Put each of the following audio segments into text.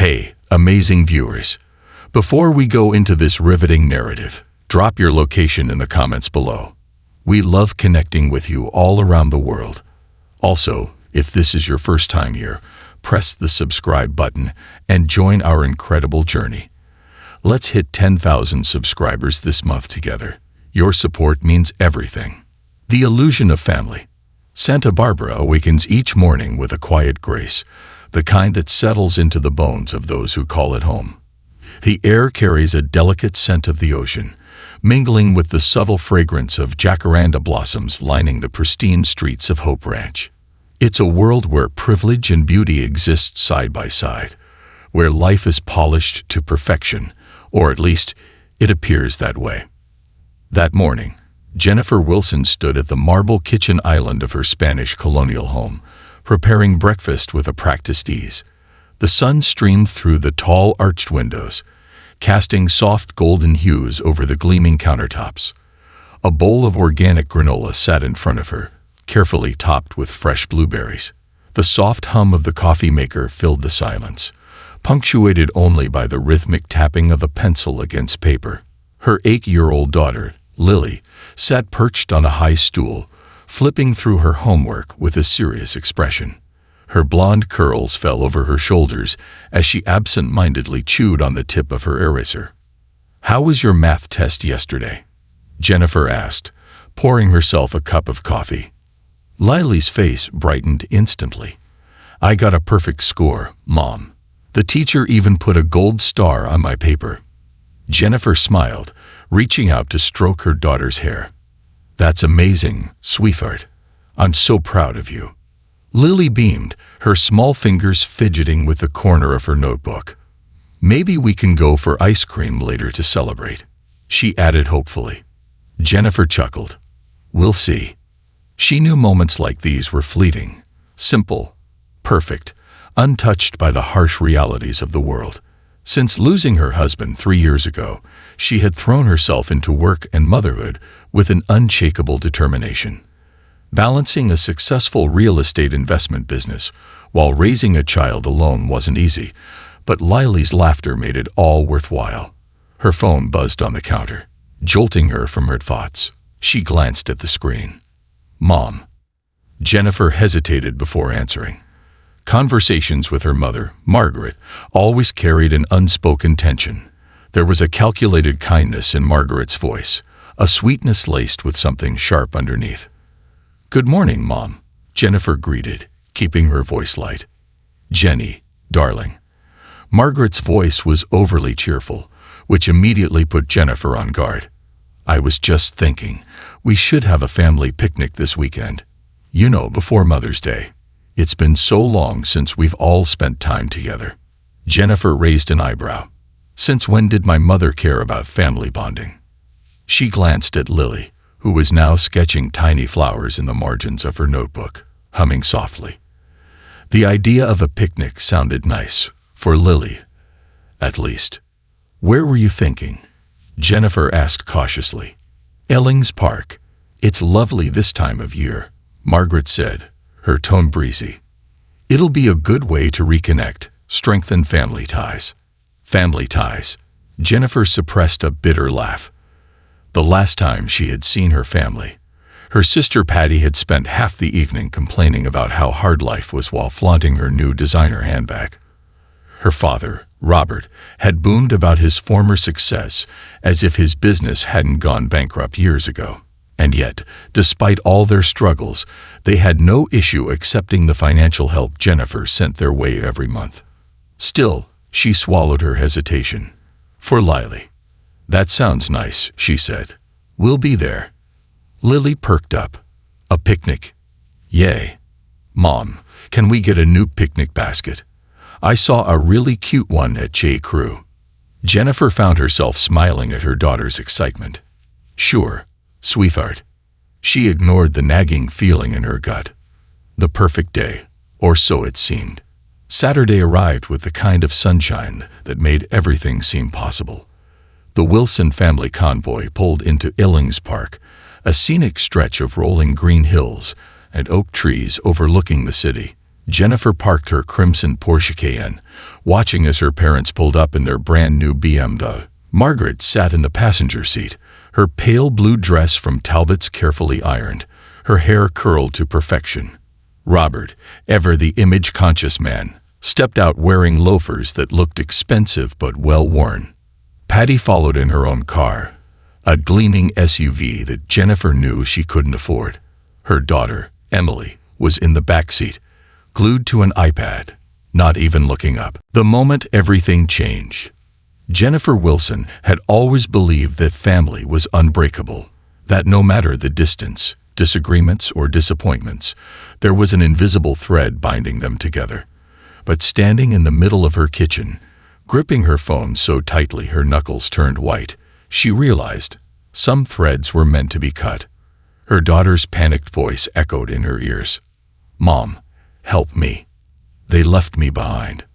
Hey, amazing viewers! Before we go into this riveting narrative, drop your location in the comments below. We love connecting with you all around the world. Also, if this is your first time here, press the subscribe button and join our incredible journey. Let's hit 10,000 subscribers this month together. Your support means everything. The illusion of family. Santa Barbara awakens each morning with a quiet grace, the kind that settles into the bones of those who call it home. The air carries a delicate scent of the ocean, mingling with the subtle fragrance of jacaranda blossoms lining the pristine streets of Hope Ranch. It's a world where privilege and beauty exist side by side, where life is polished to perfection, or at least it appears that way. That morning, Jennifer Wilson stood at the marble kitchen island of her Spanish colonial home, preparing breakfast with a practiced ease. The sun streamed through the tall arched windows, casting soft golden hues over the gleaming countertops. A bowl of organic granola sat in front of her, carefully topped with fresh blueberries. The soft hum of the coffee maker filled the silence, punctuated only by the rhythmic tapping of a pencil against paper. Her 8-year-old daughter, Lily, sat perched on a high stool, flipping through her homework with a serious expression. Her blonde curls fell over her shoulders as she absent-mindedly chewed on the tip of her eraser. "How was your math test yesterday?" Jennifer asked, pouring herself a cup of coffee. Lily's face brightened instantly. "I got a perfect score, Mom. The teacher even put a gold star on my paper." Jennifer smiled, reaching out to stroke her daughter's hair. "That's amazing, sweetheart. I'm so proud of you." Lily beamed, her small fingers fidgeting with the corner of her notebook. "Maybe we can go for ice cream later to celebrate," she added hopefully. Jennifer chuckled. "We'll see." She knew moments like these were fleeting, simple, perfect, untouched by the harsh realities of the world. Since losing her husband 3 years ago, she had thrown herself into work and motherhood with an unshakable determination. Balancing a successful real estate investment business while raising a child alone wasn't easy, but Lily's laughter made it all worthwhile. Her phone buzzed on the counter, jolting her from her thoughts. She glanced at the screen. "Mom." Jennifer hesitated before answering. Conversations with her mother, Margaret, always carried an unspoken tension. There was a calculated kindness in Margaret's voice, a sweetness laced with something sharp underneath. "Good morning, Mom," Jennifer greeted, keeping her voice light. "Jenny, darling." Margaret's voice was overly cheerful, which immediately put Jennifer on guard. "I was just thinking, we should have a family picnic this weekend. You know, before Mother's Day. It's been so long since we've all spent time together." Jennifer raised an eyebrow. "Since when did my mother care about family bonding?" She glanced at Lily, who was now sketching tiny flowers in the margins of her notebook, humming softly. The idea of a picnic sounded nice, for Lily, at least. "Where were you thinking?" Jennifer asked cautiously. "Ellings Park. It's lovely this time of year," Margaret said, her tone breezy. "It'll be a good way to reconnect, strengthen family ties." Family ties. Jennifer suppressed a bitter laugh. The last time she had seen her family, her sister Patty had spent half the evening complaining about how hard life was while flaunting her new designer handbag. Her father, Robert, had boomed about his former success as if his business hadn't gone bankrupt years ago. And yet, despite all their struggles, they had no issue accepting the financial help Jennifer sent their way every month. Still, she swallowed her hesitation. "For Lily." "That sounds nice," she said. "We'll be there." Lily perked up. "A picnic? Yay. Mom, can we get a new picnic basket? I saw a really cute one at J. Crew." Jennifer found herself smiling at her daughter's excitement. "Sure, sweetheart." She ignored the nagging feeling in her gut. The perfect day, or so it seemed. Saturday arrived with the kind of sunshine that made everything seem possible. The Wilson family convoy pulled into Ellings Park, a scenic stretch of rolling green hills and oak trees overlooking the city. Jennifer parked her crimson Porsche Cayenne, watching as her parents pulled up in their brand new BMW. Margaret sat in the passenger seat, her pale blue dress from Talbot's carefully ironed, her hair curled to perfection. Robert, ever the image-conscious man, stepped out wearing loafers that looked expensive but well-worn. Patty followed in her own car, a gleaming SUV that Jennifer knew she couldn't afford. Her daughter, Emily, was in the back seat, glued to an iPad, not even looking up. The moment everything changed. Jennifer Wilson had always believed that family was unbreakable, that no matter the distance, disagreements, or disappointments, there was an invisible thread binding them together. But standing in the middle of her kitchen, gripping her phone so tightly her knuckles turned white, she realized some threads were meant to be cut. Her daughter's panicked voice echoed in her ears. "Mom, help me. They left me behind."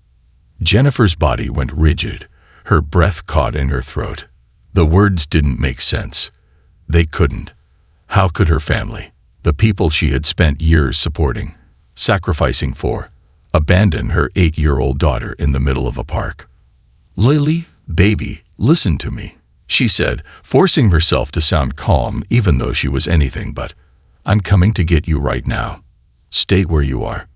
Jennifer's body went rigid, her breath caught in her throat. The words didn't make sense. They couldn't. How could her family, the people she had spent years supporting, sacrificing for, abandon her 8-year-old daughter in the middle of a park? "Lily, baby, listen to me," she said, forcing herself to sound calm even though she was anything but. "I'm coming to get you right now. Stay where you are."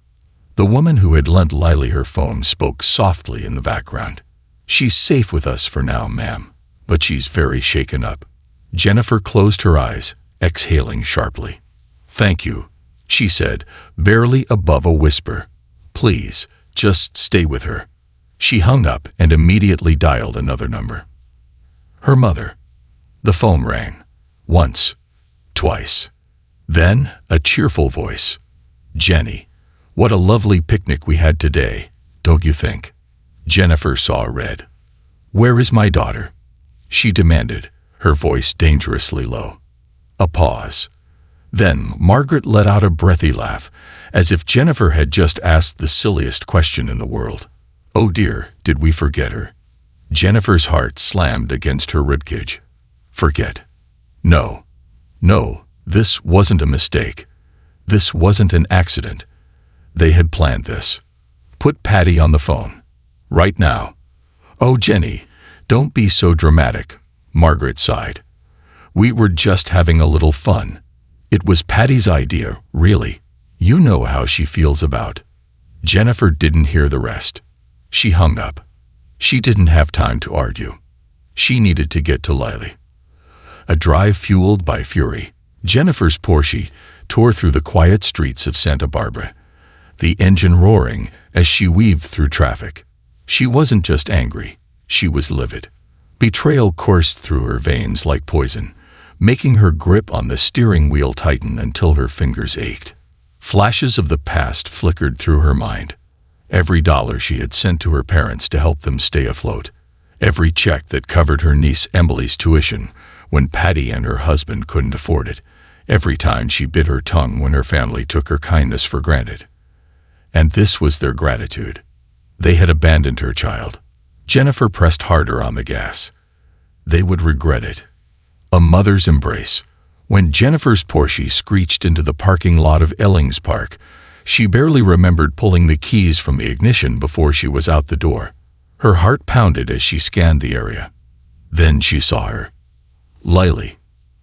The woman who had lent Lily her phone spoke softly in the background. "She's safe with us for now, ma'am, but she's very shaken up." Jennifer closed her eyes, exhaling sharply. "Thank you," she said, barely above a whisper. "Please, just stay with her." She hung up and immediately dialed another number. Her mother. The phone rang. Once. Twice. Then a cheerful voice. "Jenny, what a lovely picnic we had today, don't you think?" Jennifer saw red. "Where is my daughter?" she demanded, her voice dangerously low. A pause. Then Margaret let out a breathy laugh, as if Jennifer had just asked the silliest question in the world. "Oh dear, did we forget her?" Jennifer's heart slammed against her ribcage. Forget? No. No, this wasn't a mistake. This wasn't an accident. They had planned this. Put Patty on the phone. Right now. "Oh, Jenny, don't be so dramatic," Margaret sighed. "We were just having a little fun. It was Patty's idea, really. You know how she feels about." Jennifer didn't hear the rest. She hung up. She didn't have time to argue. She needed to get to Lily. A drive fueled by fury, Jennifer's Porsche tore through the quiet streets of Santa Barbara, the engine roaring as she weaved through traffic. She wasn't just angry, she was livid. Betrayal coursed through her veins like poison, making her grip on the steering wheel tighten until her fingers ached. Flashes of the past flickered through her mind. Every dollar she had sent to her parents to help them stay afloat. Every check that covered her niece Emily's tuition when Patty and her husband couldn't afford it. Every time she bit her tongue when her family took her kindness for granted. And this was their gratitude. They had abandoned her child. Jennifer pressed harder on the gas. They would regret it. A mother's embrace. When Jennifer's Porsche screeched into the parking lot of Ellings Park, she barely remembered pulling the keys from the ignition before she was out the door. Her heart pounded as she scanned the area. Then she saw her. Lily.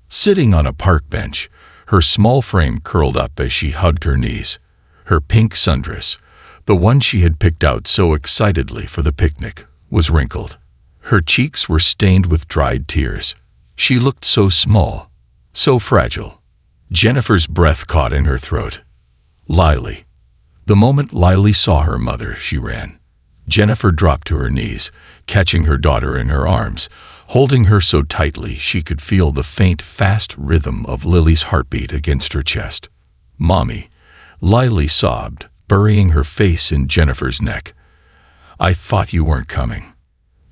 Sitting on a park bench, her small frame curled up as she hugged her knees. Her pink sundress, the one she had picked out so excitedly for the picnic, was wrinkled. Her cheeks were stained with dried tears. She looked so small, so fragile. Jennifer's breath caught in her throat. Lily. The moment Lily saw her mother, she ran. Jennifer dropped to her knees, catching her daughter in her arms, holding her so tightly she could feel the faint, fast rhythm of Lily's heartbeat against her chest. "Mommy," Lily sobbed, burying her face in Jennifer's neck. "I thought you weren't coming."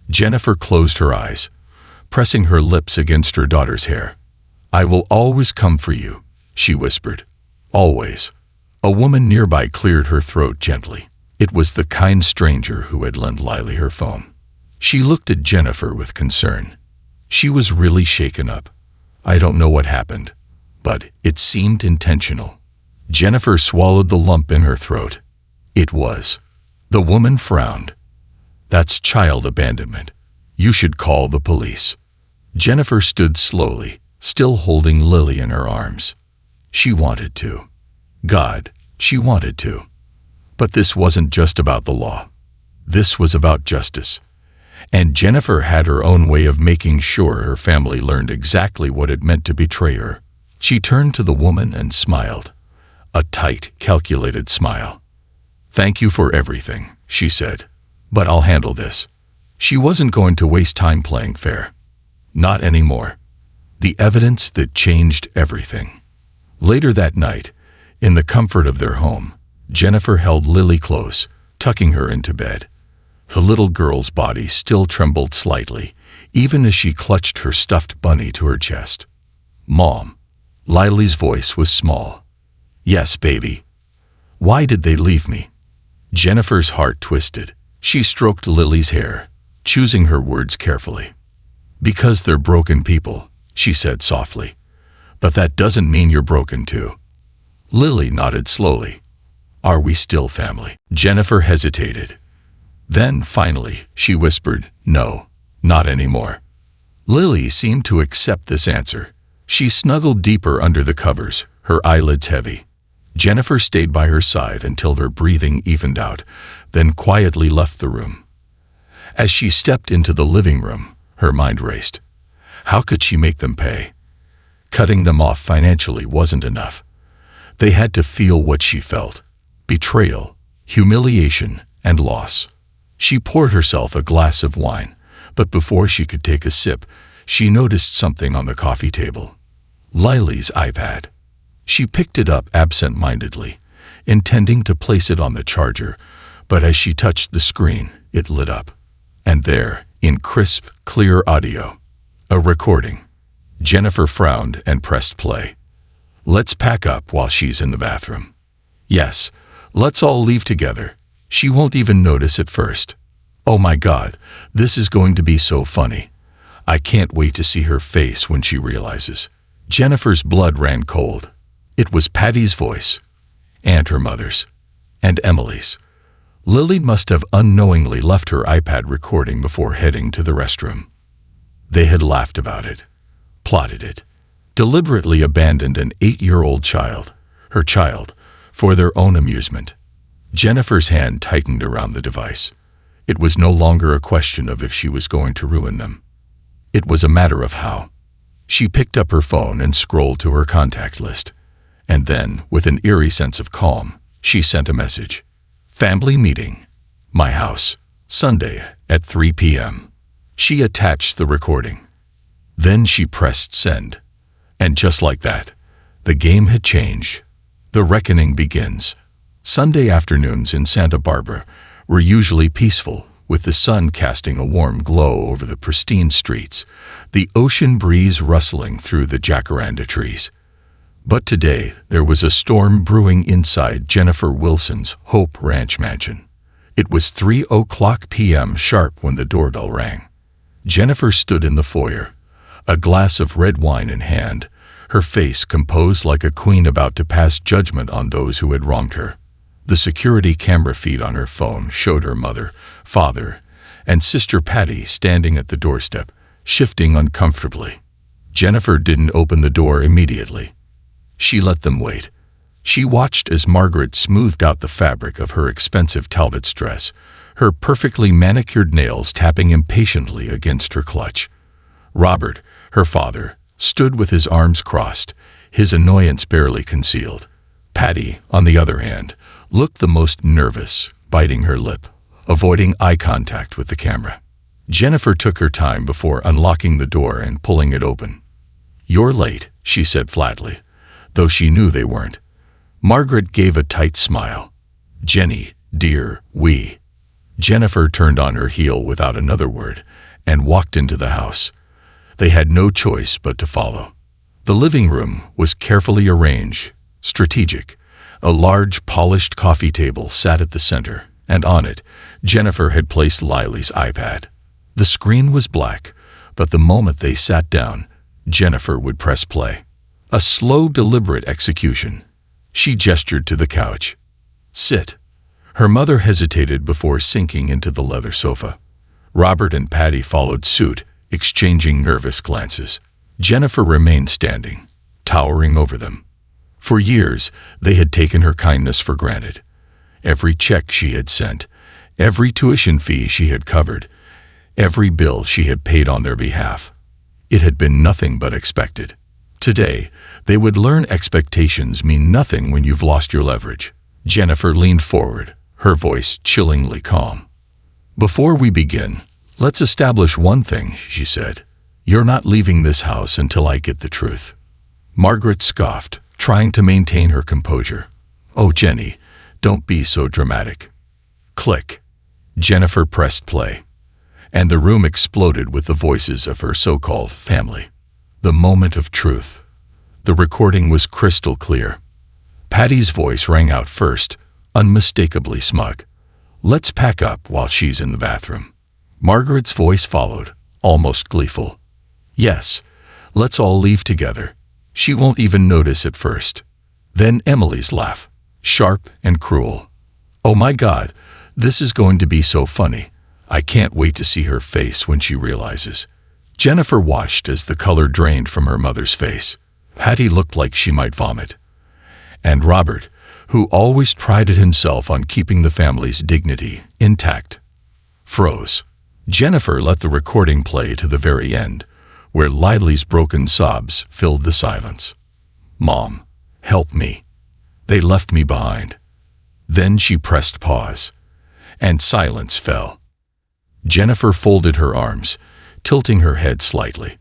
Jennifer closed her eyes, pressing her lips against her daughter's hair. "I will always come for you," she whispered. "Always." A woman nearby cleared her throat gently. It was the kind stranger who had lent Lily her phone. She looked at Jennifer with concern. She was really shaken up. "I don't know what happened, but it seemed intentional." Jennifer swallowed the lump in her throat. It was. The woman frowned. That's child abandonment. You should call the police. Jennifer stood slowly, still holding Lily in her arms. She wanted to. God, she wanted to. But this wasn't just about the law. This was about justice. And Jennifer had her own way of making sure her family learned exactly what it meant to betray her. She turned to the woman and smiled. A tight, calculated smile. "Thank you for everything," she said. "But I'll handle this." She wasn't going to waste time playing fair. Not anymore. The evidence that changed everything. Later that night, in the comfort of their home, Jennifer held Lily close, tucking her into bed. The little girl's body still trembled slightly, even as she clutched her stuffed bunny to her chest. "Mom." Lily's voice was small. "Yes, baby." "Why did they leave me?" Jennifer's heart twisted. She stroked Lily's hair, choosing her words carefully. "Because they're broken people," she said softly. "But that doesn't mean you're broken too." Lily nodded slowly. "Are we still family?" Jennifer hesitated. Then, finally, she whispered, "No, not anymore." Lily seemed to accept this answer. She snuggled deeper under the covers, her eyelids heavy. Jennifer stayed by her side until their breathing evened out, then quietly left the room. As she stepped into the living room, her mind raced. How could she make them pay? Cutting them off financially wasn't enough. They had to feel what she felt: betrayal, humiliation, and loss. She poured herself a glass of wine, but before she could take a sip, she noticed something on the coffee table. Lily's iPad. She picked it up absent-mindedly, intending to place it on the charger, but as she touched the screen, it lit up. And there, in crisp, clear audio, a recording. Jennifer frowned and pressed play. "Let's pack up while she's in the bathroom." "Yes, let's all leave together. She won't even notice at first." "Oh my God, this is going to be so funny. I can't wait to see her face when she realizes." Jennifer's blood ran cold. It was Patty's voice, and her mother's, and Emily's. Lily must have unknowingly left her iPad recording before heading to the restroom. They had laughed about it, plotted it, deliberately abandoned an 8-year-old child, her child, for their own amusement. Jennifer's hand tightened around the device. It was no longer a question of if she was going to ruin them. It was a matter of how. She picked up her phone and scrolled to her contact list. And then, with an eerie sense of calm, she sent a message. "Family meeting. My house. Sunday at 3 p.m. She attached the recording. Then she pressed send. And just like that, the game had changed. The reckoning begins. Sunday afternoons in Santa Barbara were usually peaceful, with the sun casting a warm glow over the pristine streets, the ocean breeze rustling through the jacaranda trees. But today, there was a storm brewing inside Jennifer Wilson's Hope Ranch mansion. It was 3:00 p.m. sharp when the doorbell rang. Jennifer stood in the foyer, a glass of red wine in hand, her face composed like a queen about to pass judgment on those who had wronged her. The security camera feed on her phone showed her mother, father, and sister Patty standing at the doorstep, shifting uncomfortably. Jennifer didn't open the door immediately. She let them wait. She watched as Margaret smoothed out the fabric of her expensive Talbot's dress, her perfectly manicured nails tapping impatiently against her clutch. Robert, her father, stood with his arms crossed, his annoyance barely concealed. Patty, on the other hand, looked the most nervous, biting her lip, avoiding eye contact with the camera. Jennifer took her time before unlocking the door and pulling it open. "You're late," she said flatly, though she knew they weren't. Margaret gave a tight smile. "Jenny, dear, we." Jennifer turned on her heel without another word and walked into the house. They had no choice but to follow. The living room was carefully arranged, strategic. A large, polished coffee table sat at the center, and on it, Jennifer had placed Lily's iPad. The screen was black, but the moment they sat down, Jennifer would press play. A slow, deliberate execution. She gestured to the couch. "Sit." Her mother hesitated before sinking into the leather sofa. Robert and Patty followed suit, exchanging nervous glances. Jennifer remained standing, towering over them. For years, they had taken her kindness for granted. Every check she had sent, every tuition fee she had covered, every bill she had paid on their behalf. It had been nothing but expected. Today, they would learn expectations mean nothing when you've lost your leverage. Jennifer leaned forward, her voice chillingly calm. "Before we begin, let's establish one thing," she said. "You're not leaving this house until I get the truth." Margaret scoffed, trying to maintain her composure. "Oh, Jenny, don't be so dramatic." Click. Jennifer pressed play, and the room exploded with the voices of her so-called family. The moment of truth. The recording was crystal clear. Patty's voice rang out first, unmistakably smug. "Let's pack up while she's in the bathroom." Margaret's voice followed, almost gleeful. "Yes, let's all leave together. She won't even notice at first." Then Emily's laugh, sharp and cruel. "Oh my God, this is going to be so funny. I can't wait to see her face when she realizes." Jennifer watched as the color drained from her mother's face. Patty looked like she might vomit. And Robert, who always prided himself on keeping the family's dignity intact, froze. Jennifer let the recording play to the very end, where Lily's broken sobs filled the silence. "Mom, help me. They left me behind." Then she pressed pause, and silence fell. Jennifer folded her arms, tilting her head slightly.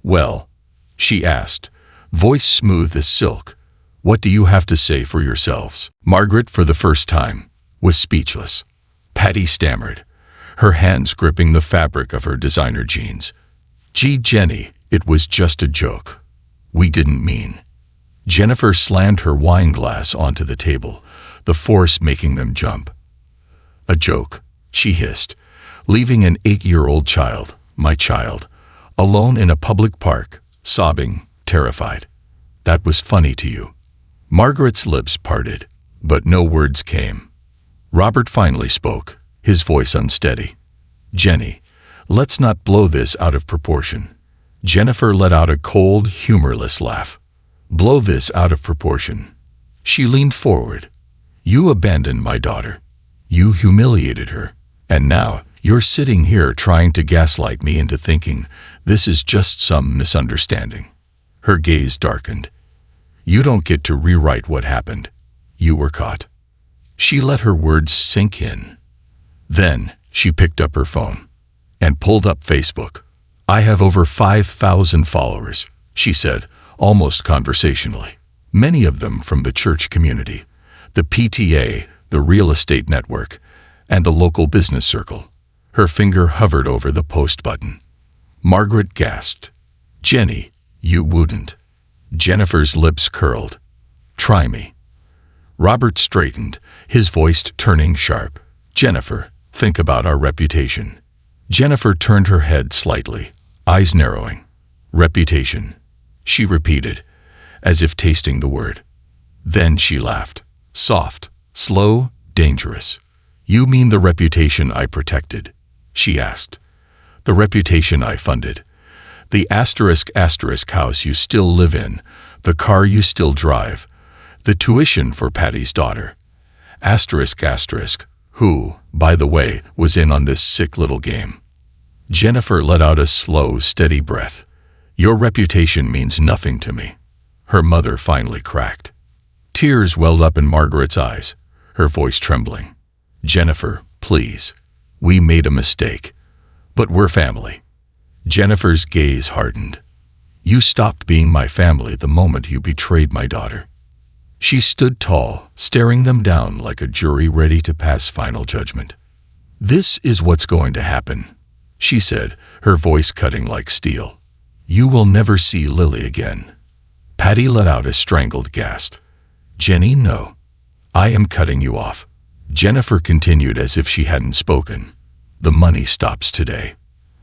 "Well," she asked, voice smooth as silk, "what do you have to say for yourselves?" Margaret, for the first time, was speechless. Patty stammered, her hands gripping the fabric of her designer jeans. "Gee, Jenny, it was just a joke. We didn't mean." Jennifer slammed her wine glass onto the table, the force making them jump. "A joke," she hissed, "leaving an 8-year-old child, my child, alone in a public park, sobbing, terrified. That was funny to you." Margaret's lips parted, but no words came. Robert finally spoke, his voice unsteady. "Jenny, let's not blow this out of proportion." Jennifer let out a cold, humorless laugh. "Blow this out of proportion." She leaned forward. "You abandoned my daughter. You humiliated her. And now you're sitting here trying to gaslight me into thinking this is just some misunderstanding." Her gaze darkened. "You don't get to rewrite what happened. You were caught." She let her words sink in. Then she picked up her phone and pulled up Facebook. "I have over 5,000 followers," she said, almost conversationally. "Many of them from the church community, the PTA, the real estate network, and the local business circle." Her finger hovered over the post button. Margaret gasped. "Jenny, you wouldn't." Jennifer's lips curled. "Try me." Robert straightened, his voice turning sharp. "Jennifer, think about our reputation." Jennifer turned her head slightly, eyes narrowing. "Reputation," she repeated, as if tasting the word. Then she laughed. Soft, slow, dangerous. "You mean the reputation I protected?" she asked. "The reputation I funded. The *** house you still live in, the car you still drive, the tuition for Patty's daughter. ***, who, by the way, was in on this sick little game." Jennifer let out a slow, steady breath. "Your reputation means nothing to me." Her mother finally cracked. Tears welled up in Margaret's eyes, her voice trembling. "Jennifer, please. We made a mistake. But we're family." Jennifer's gaze hardened. "You stopped being my family the moment you betrayed my daughter." She stood tall, staring them down like a jury ready to pass final judgment. "This is what's going to happen," she said, her voice cutting like steel. "You will never see Lily again." Patty let out a strangled gasp. "Jenny, no. I am cutting you off." Jennifer continued as if she hadn't spoken. "The money stops today.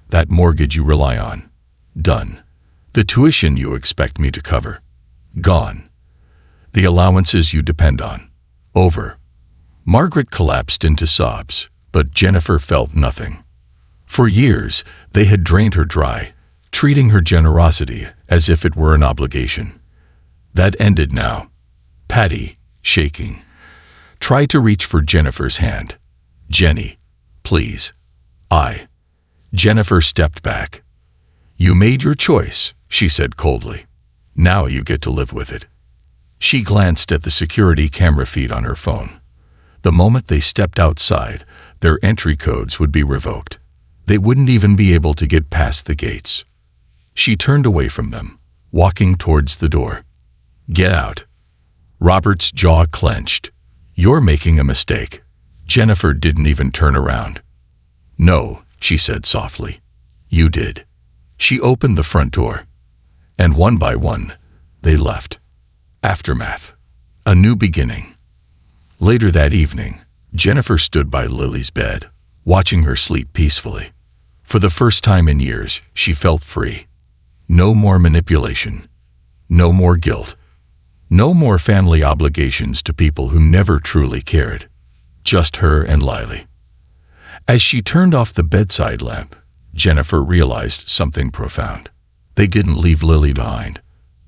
That mortgage you rely on. Done. The tuition you expect me to cover. Gone. The allowances you depend on. Over. Margaret collapsed into sobs, but Jennifer felt nothing. For years, they had drained her dry, treating her generosity as if it were an obligation. That ended now. Patty, shaking, tried to reach for Jennifer's hand. "Jenny, please." Jennifer stepped back. "You made your choice," she said coldly. "Now you get to live with it." She glanced at the security camera feed on her phone. The moment they stepped outside, their entry codes would be revoked. They wouldn't even be able to get past the gates. She turned away from them, walking towards the door. "Get out." Robert's jaw clenched. "You're making a mistake." Jennifer didn't even turn around. "No," she said softly. "You did." She opened the front door. And one by one, they left. Aftermath. A new beginning. Later that evening, Jennifer stood by Lily's bed, watching her sleep peacefully. For the first time in years, she felt free. No more manipulation. No more guilt. No more family obligations to people who never truly cared. Just her and Lily. As she turned off the bedside lamp, Jennifer realized something profound. They didn't leave Lily behind.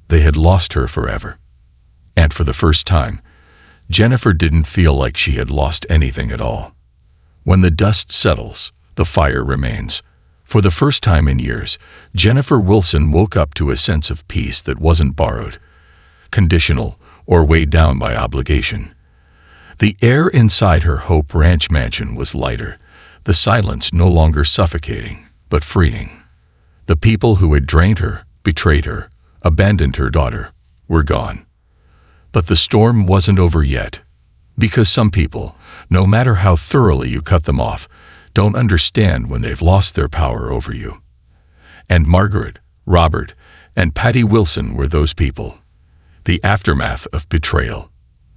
They had lost her forever. And for the first time, Jennifer didn't feel like she had lost anything at all. When the dust settles, the fire remains. For the first time in years, Jennifer Wilson woke up to a sense of peace that wasn't borrowed, conditional, or weighed down by obligation. The air inside her Hope Ranch mansion was lighter, the silence no longer suffocating, but freeing. The people who had drained her, betrayed her, abandoned her daughter, were gone. But the storm wasn't over yet, because some people, no matter how thoroughly you cut them off, don't understand when they've lost their power over you. And Margaret, Robert, and Patty Wilson were those people. The aftermath of betrayal.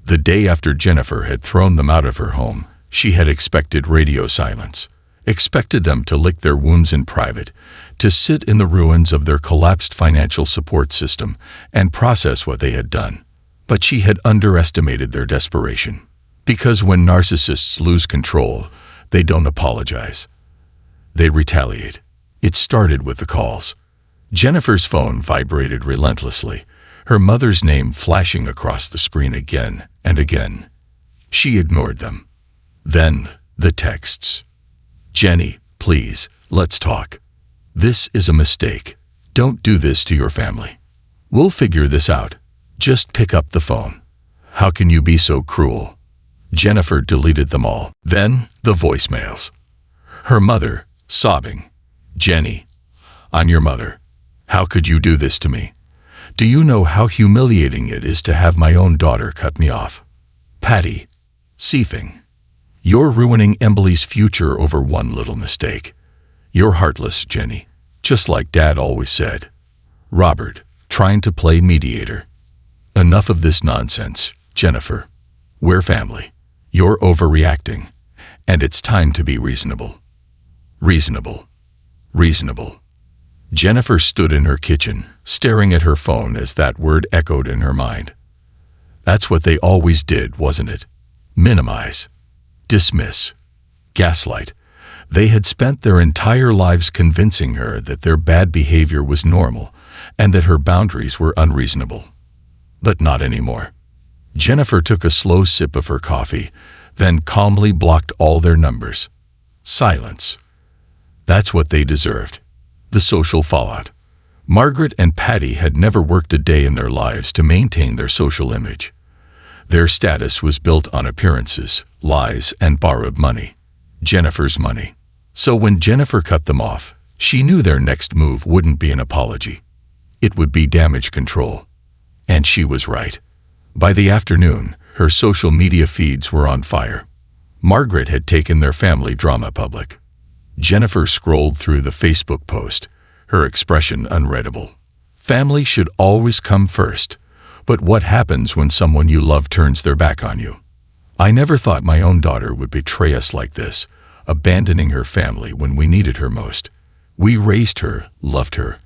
The day after Jennifer had thrown them out of her home, she had expected radio silence, expected them to lick their wounds in private, to sit in the ruins of their collapsed financial support system and process what they had done. But she had underestimated their desperation. Because when narcissists lose control, they don't apologize. They retaliate. It started with the calls. Jennifer's phone vibrated relentlessly, her mother's name flashing across the screen again and again. She ignored them. Then, the texts. "Jenny, please, let's talk. This is a mistake. Don't do this to your family. We'll figure this out. Just pick up the phone. How can you be so cruel?" Jennifer deleted them all. Then, the voicemails. Her mother, sobbing. "Jenny, I'm your mother. How could you do this to me? Do you know how humiliating it is to have my own daughter cut me off?" Patty, seething. "You're ruining Emily's future over one little mistake. You're heartless, Jenny, just like Dad always said." Robert, trying to play mediator. "Enough of this nonsense, Jennifer. We're family. You're overreacting, and it's time to be reasonable." Reasonable. Reasonable. Jennifer stood in her kitchen, staring at her phone as that word echoed in her mind. That's what they always did, wasn't it? Minimize. Dismiss. Gaslight. They had spent their entire lives convincing her that their bad behavior was normal and that her boundaries were unreasonable. But not anymore. Jennifer took a slow sip of her coffee, then calmly blocked all their numbers. Silence. That's what they deserved. The social fallout. Margaret and Patty had never worked a day in their lives to maintain their social image. Their status was built on appearances, lies, and borrowed money. Jennifer's money. So when Jennifer cut them off, she knew their next move wouldn't be an apology. It would be damage control. And she was right. By the afternoon, her social media feeds were on fire. Margaret had taken their family drama public. Jennifer scrolled through the Facebook post, her expression unreadable. Family should always come first. But what happens when someone you love turns their back on you? I never thought my own daughter would betray us like this, abandoning her family when we needed her most. We raised her, loved her,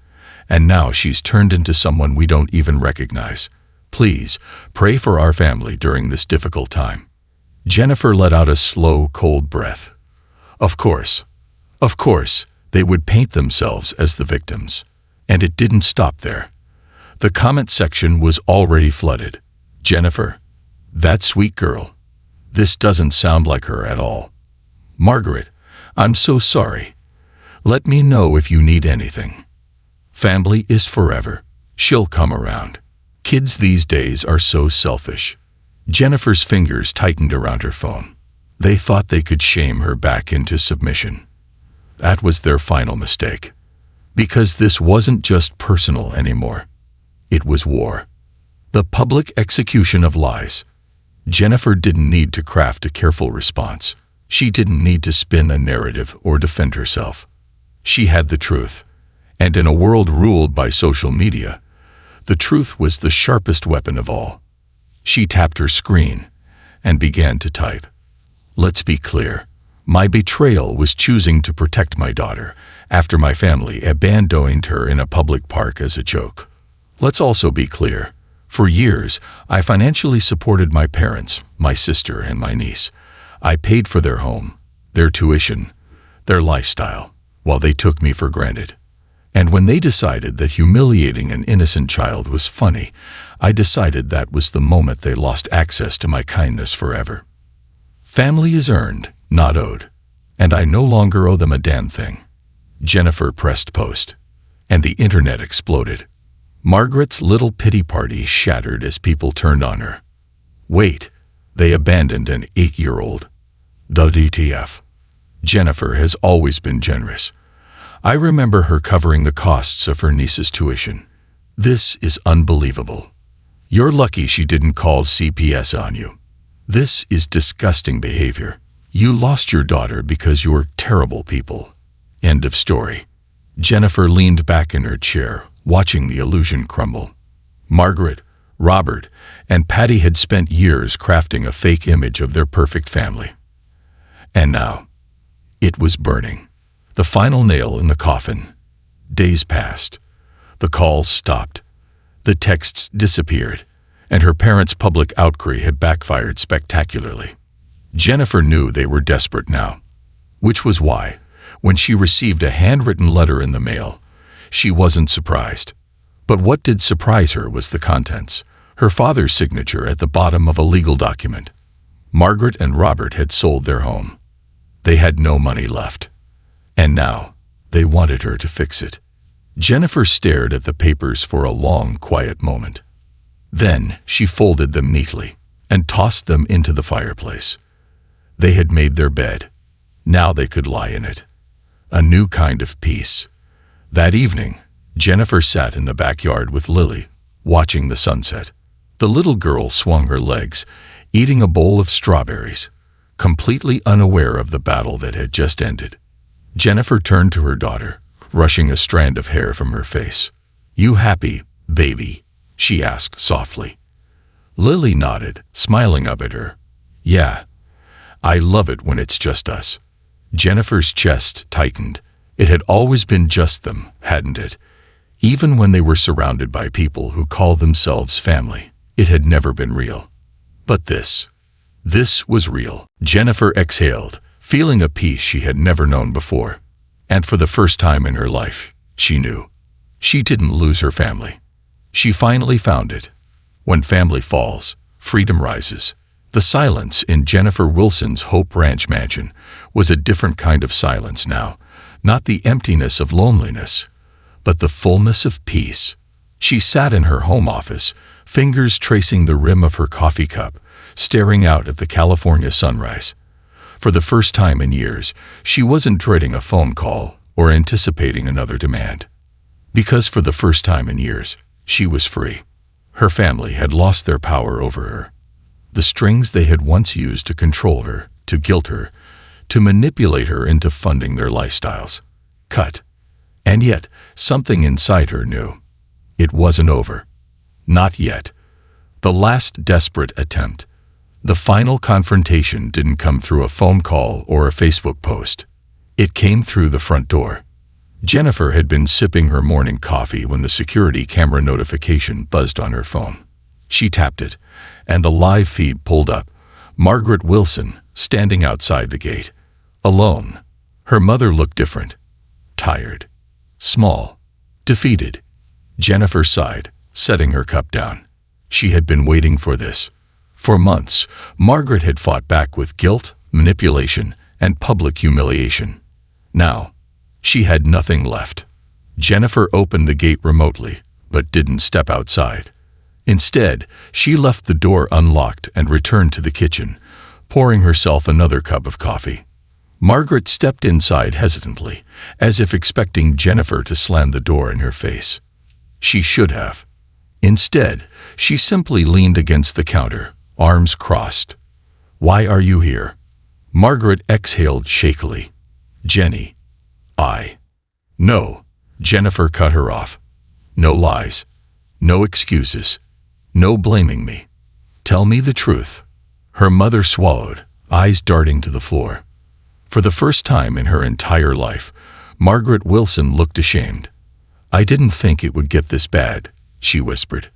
and now she's turned into someone we don't even recognize. Please, pray for our family during this difficult time. Jennifer let out a slow, cold breath. Of course, they would paint themselves as the victims. And it didn't stop there. The comment section was already flooded. Jennifer, that sweet girl. This doesn't sound like her at all. Margaret, I'm so sorry. Let me know if you need anything. Family is forever. She'll come around. Kids these days are so selfish. Jennifer's fingers tightened around her phone. They thought they could shame her back into submission. That was their final mistake. Because this wasn't just personal anymore. It was war. The public execution of lies. Jennifer didn't need to craft a careful response. She didn't need to spin a narrative or defend herself. She had the truth. And in a world ruled by social media, the truth was the sharpest weapon of all. She tapped her screen and began to type. Let's be clear. My betrayal was choosing to protect my daughter after my family abandoned her in a public park as a joke. Let's also be clear. For years, I financially supported my parents, my sister, and my niece. I paid for their home, their tuition, their lifestyle, while they took me for granted. And when they decided that humiliating an innocent child was funny, I decided that was the moment they lost access to my kindness forever. Family is earned, not owed, and I no longer owe them a damn thing. Jennifer pressed post, and the internet exploded. Margaret's little pity party shattered as people turned on her. Wait, they abandoned an 8-year-old. WTF. Jennifer has always been generous. I remember her covering the costs of her niece's tuition. This is unbelievable. You're lucky she didn't call CPS on you. This is disgusting behavior. You lost your daughter because you're terrible people. End of story. Jennifer leaned back in her chair, watching the illusion crumble. Margaret, Robert, and Patty had spent years crafting a fake image of their perfect family. And now, it was burning. The final nail in the coffin. Days passed. The calls stopped. The texts disappeared, and her parents' public outcry had backfired spectacularly. Jennifer knew they were desperate now, which was why, when she received a handwritten letter in the mail, she wasn't surprised. But what did surprise her was the contents, her father's signature at the bottom of a legal document. Margaret and Robert had sold their home. They had no money left. And now, they wanted her to fix it. Jennifer stared at the papers for a long, quiet moment. Then she folded them neatly and tossed them into the fireplace. They had made their bed. Now they could lie in it. A new kind of peace. That evening, Jennifer sat in the backyard with Lily, watching the sunset. The little girl swung her legs, eating a bowl of strawberries, completely unaware of the battle that had just ended. Jennifer turned to her daughter, brushing a strand of hair from her face. "You happy, baby?" she asked softly. Lily nodded, smiling up at her. "Yeah. I love it when it's just us." Jennifer's chest tightened. It had always been just them, hadn't it? Even when they were surrounded by people who called themselves family, it had never been real. But this was real. Jennifer exhaled, feeling a peace she had never known before. And for the first time in her life, she knew. She didn't lose her family. She finally found it. When family falls, freedom rises. The silence in Jennifer Wilson's Hope Ranch mansion was a different kind of silence now, not the emptiness of loneliness, but the fullness of peace. She sat in her home office, fingers tracing the rim of her coffee cup, staring out at the California sunrise. For the first time in years, she wasn't dreading a phone call or anticipating another demand. Because for the first time in years, she was free. Her family had lost their power over her. The strings they had once used to control her, to guilt her, to manipulate her into funding their lifestyles. Cut. And yet, something inside her knew. It wasn't over. Not yet. The last desperate attempt. The final confrontation didn't come through a phone call or a Facebook post. It came through the front door. Jennifer had been sipping her morning coffee when the security camera notification buzzed on her phone. She tapped it, and the live feed pulled up. Margaret Wilson, standing outside the gate. Alone. Her mother looked different. Tired. Small. Defeated. Jennifer sighed, setting her cup down. She had been waiting for this. For months, Margaret had fought back with guilt, manipulation, and public humiliation. Now, she had nothing left. Jennifer opened the gate remotely, but didn't step outside. Instead, she left the door unlocked and returned to the kitchen, pouring herself another cup of coffee. Margaret stepped inside hesitantly, as if expecting Jennifer to slam the door in her face. She should have. Instead, she simply leaned against the counter, arms crossed. "Why are you here?" Margaret exhaled shakily. "Jenny. No." Jennifer cut her off. "No lies. No excuses. No blaming me. Tell me the truth." Her mother swallowed, eyes darting to the floor. For the first time in her entire life, Margaret Wilson looked ashamed. "I didn't think it would get this bad," she whispered.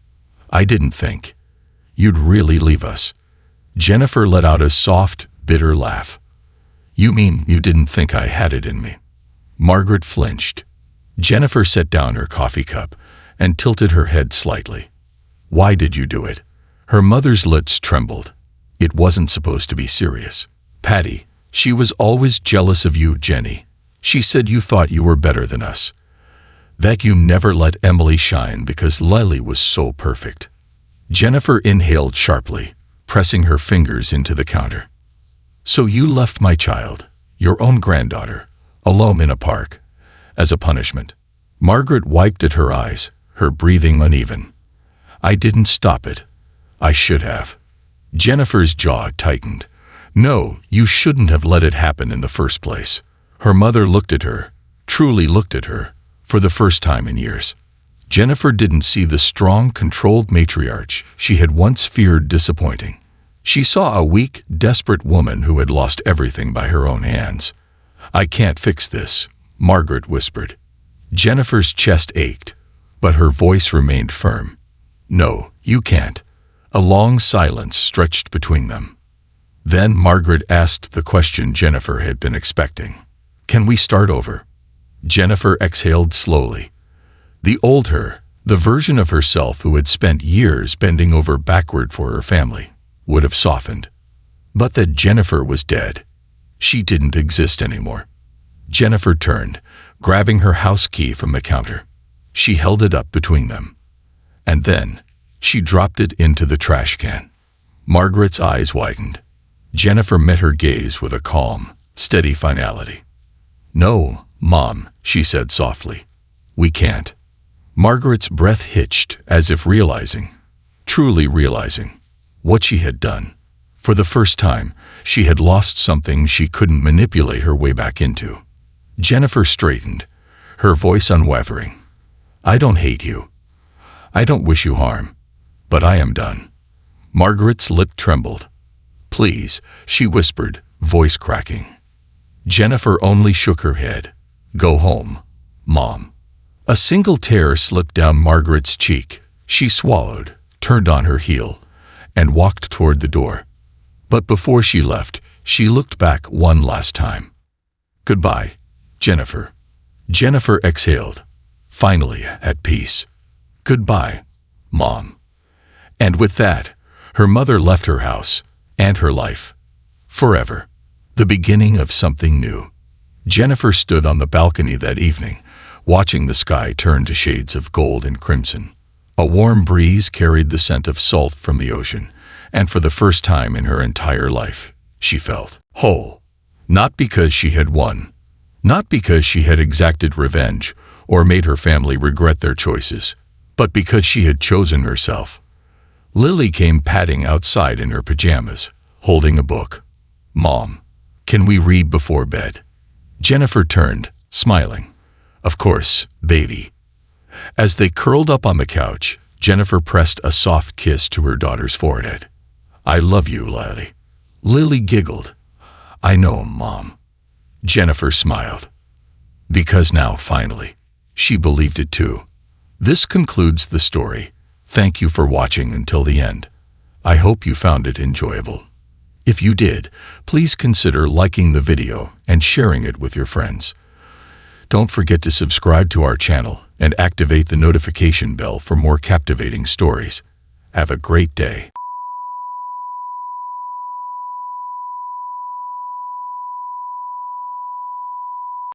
"I didn't think you'd really leave us." Jennifer let out a soft, bitter laugh. "You mean you didn't think I had it in me?" Margaret flinched. Jennifer set down her coffee cup and tilted her head slightly. "Why did you do it?" Her mother's lips trembled. "It wasn't supposed to be serious. Patty, she was always jealous of you, Jenny. She said you thought you were better than us. That you never let Emily shine because Lily was so perfect." Jennifer inhaled sharply, pressing her fingers into the counter. "So you left my child, your own granddaughter, alone in a park, as a punishment." Margaret wiped at her eyes, her breathing uneven. "I didn't stop it. I should have." Jennifer's jaw tightened. "No, you shouldn't have let it happen in the first place." Her mother looked at her, truly looked at her, for the first time in years. Jennifer didn't see the strong, controlled matriarch she had once feared disappointing. She saw a weak, desperate woman who had lost everything by her own hands. "I can't fix this," Margaret whispered. Jennifer's chest ached, but her voice remained firm. "No, you can't." A long silence stretched between them. Then Margaret asked the question Jennifer had been expecting. "Can we start over?" Jennifer exhaled slowly. The old her, the version of herself who had spent years bending over backward for her family, would have softened. But that Jennifer was dead. She didn't exist anymore. Jennifer turned, grabbing her house key from the counter. She held it up between them. And then, she dropped it into the trash can. Margaret's eyes widened. Jennifer met her gaze with a calm, steady finality. "No, Mom," she said softly. "We can't." Margaret's breath hitched, as if realizing, truly realizing, what she had done. For the first time, she had lost something she couldn't manipulate her way back into. Jennifer straightened, her voice unwavering. "I don't hate you. I don't wish you harm. But I am done." Margaret's lip trembled. "Please," she whispered, voice cracking. Jennifer only shook her head. "Go home, Mom." A single tear slipped down Margaret's cheek. She swallowed, turned on her heel, and walked toward the door. But before she left, she looked back one last time. "Goodbye, Jennifer." Jennifer exhaled, finally at peace. "Goodbye, Mom." And with that, her mother left her house, and her life. Forever. The beginning of something new. Jennifer stood on the balcony that evening, watching the sky turn to shades of gold and crimson. A warm breeze carried the scent of salt from the ocean, and for the first time in her entire life, she felt whole. Not because she had won, not because she had exacted revenge or made her family regret their choices, but because she had chosen herself. Lily came padding outside in her pajamas, holding a book. "Mom, can we read before bed?" Jennifer turned, smiling. "Of course, baby." As they curled up on the couch, Jennifer pressed a soft kiss to her daughter's forehead. "I love you, Lily." Lily giggled. "I know, Mom." Jennifer smiled. Because now, finally, she believed it too. This concludes the story. Thank you for watching until the end. I hope you found it enjoyable. If you did, please consider liking the video and sharing it with your friends. Don't forget to subscribe to our channel and activate the notification bell for more captivating stories. Have a great day.